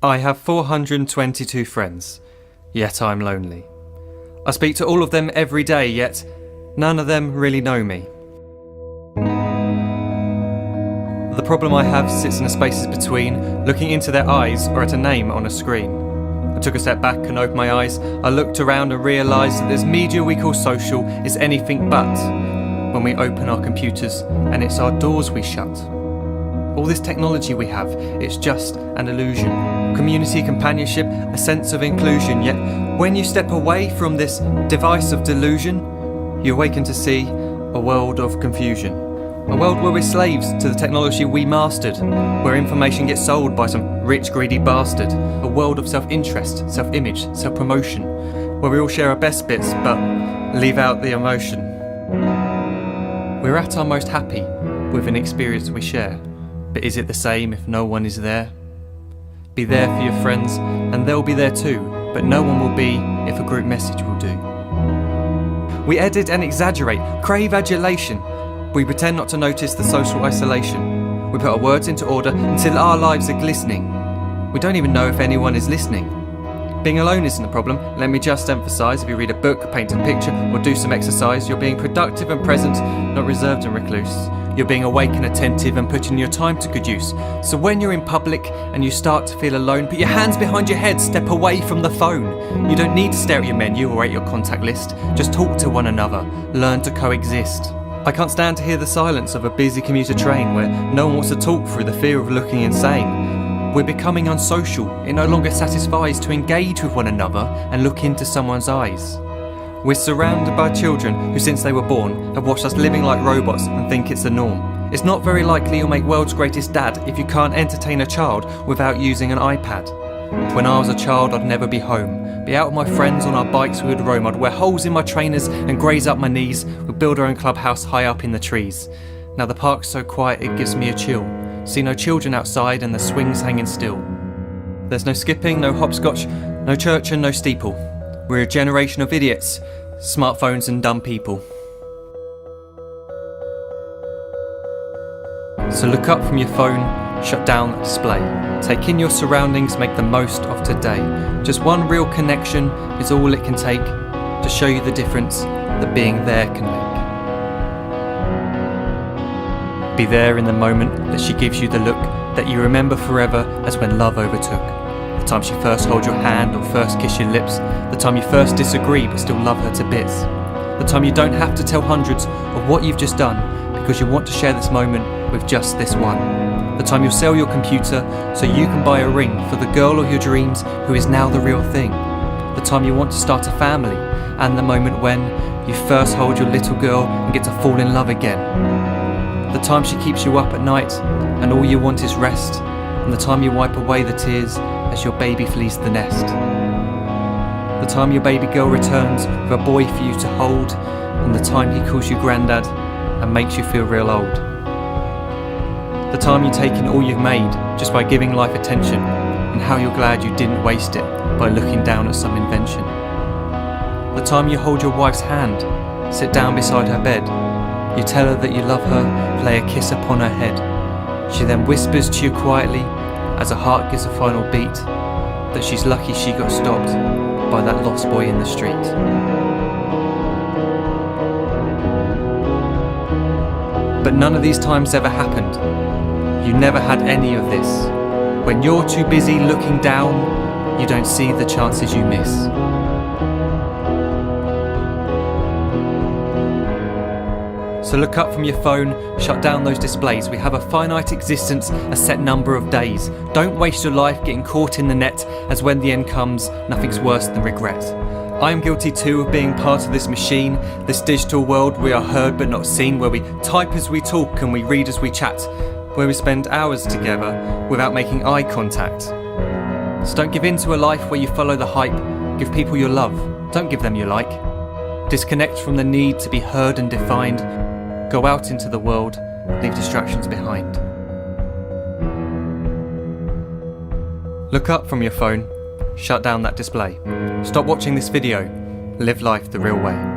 I have 422 friends, yet I'm lonely. I speak to all of them every day, yet none of them really know me. The problem I have sits in the spaces between looking into their eyes or at a name on a screen. I took a step back and opened my eyes. I looked around and realised that this media we call social is anything but when we open our computers and it's our doors we shut. All this technology we have, it's just an illusion. Community, companionship, a sense of inclusion. Yet when you step away from this device of delusion, you awaken to see a world of confusion. A world where we're slaves to the technology we mastered, where information gets sold by some rich, greedy bastard. A world of self-interest, self-image, self-promotion, where we all share our best bits but leave out the emotion. We're at our most happy with an experience we share. But is it the same if no one is there? Be there for your friends and they'll be there too, but no one will be if a group message will do. We edit and exaggerate, crave adulation. We pretend not to notice the social isolation. We put our words into order until our lives are glistening. We don't even know if anyone is listening. Being alone isn't a problem, let me just emphasise. If you read a book, paint a picture or do some exercise, you're being productive and present, not reserved and recluse. You're being awake and attentive and putting your time to good use. So when you're in public and you start to feel alone, put your hands behind your head, step away from the phone. You don't need to stare at your menu or at your contact list. Just talk to one another, learn to coexist. I can't stand to hear the silence of a busy commuter train where no one wants to talk through the fear of looking insane. We're becoming unsocial. It no longer satisfies to engage with one another and look into someone's eyes. We're surrounded by children who since they were born have watched us living like robots and think it's the norm. It's not very likely you'll make world's greatest dad if you can't entertain a child without using an iPad. When I was a child I'd never be home. Be out with my friends on our bikes we would roam. I'd wear holes in my trainers and graze up my knees. We'd build our own clubhouse high up in the trees. Now the park's so quiet it gives me a chill. See no children outside and the swings hanging still. There's no skipping, no hopscotch, no church and no steeple. We're a generation of idiots, smartphones and dumb people. So look up from your phone, shut down the display. Take in your surroundings, make the most of today. Just one real connection is all it can take to show you the difference that being there can make. Be there in the moment that she gives you the look that you remember forever as when love overtook. The time she first holds your hand or first kiss your lips. The time you first disagree but still love her to bits. The time you don't have to tell hundreds of what you've just done because you want to share this moment with just this one. The time you'll sell your computer so you can buy a ring for the girl of your dreams who is now the real thing. The time you want to start a family and the moment when you first hold your little girl and get to fall in love again. The time she keeps you up at night and all you want is rest. And the time you wipe away the tears as your baby flees the nest. The time your baby girl returns with a boy for you to hold, and the time he calls you granddad and makes you feel real old. The time you take in all you've made just by giving life attention, and how you're glad you didn't waste it by looking down at some invention. The time you hold your wife's hand, sit down beside her bed, you tell her that you love her, lay a kiss upon her head. She then whispers to you quietly as her heart gives a final beat that she's lucky she got stopped by that lost boy in the street. But none of these times ever happened. You never had any of this. When you're too busy looking down, you don't see the chances you miss. So look up from your phone, shut down those displays. We have a finite existence, a set number of days. Don't waste your life getting caught in the net, as when the end comes, nothing's worse than regret. I am guilty too of being part of this machine, this digital world we are heard but not seen, where we type as we talk and we read as we chat, where we spend hours together without making eye contact. So don't give in to a life where you follow the hype. Give people your love, don't give them your like. Disconnect from the need to be heard and defined. Go out into the world, leave distractions behind. Look up from your phone, shut down that display. Stop watching this video, live life the real way.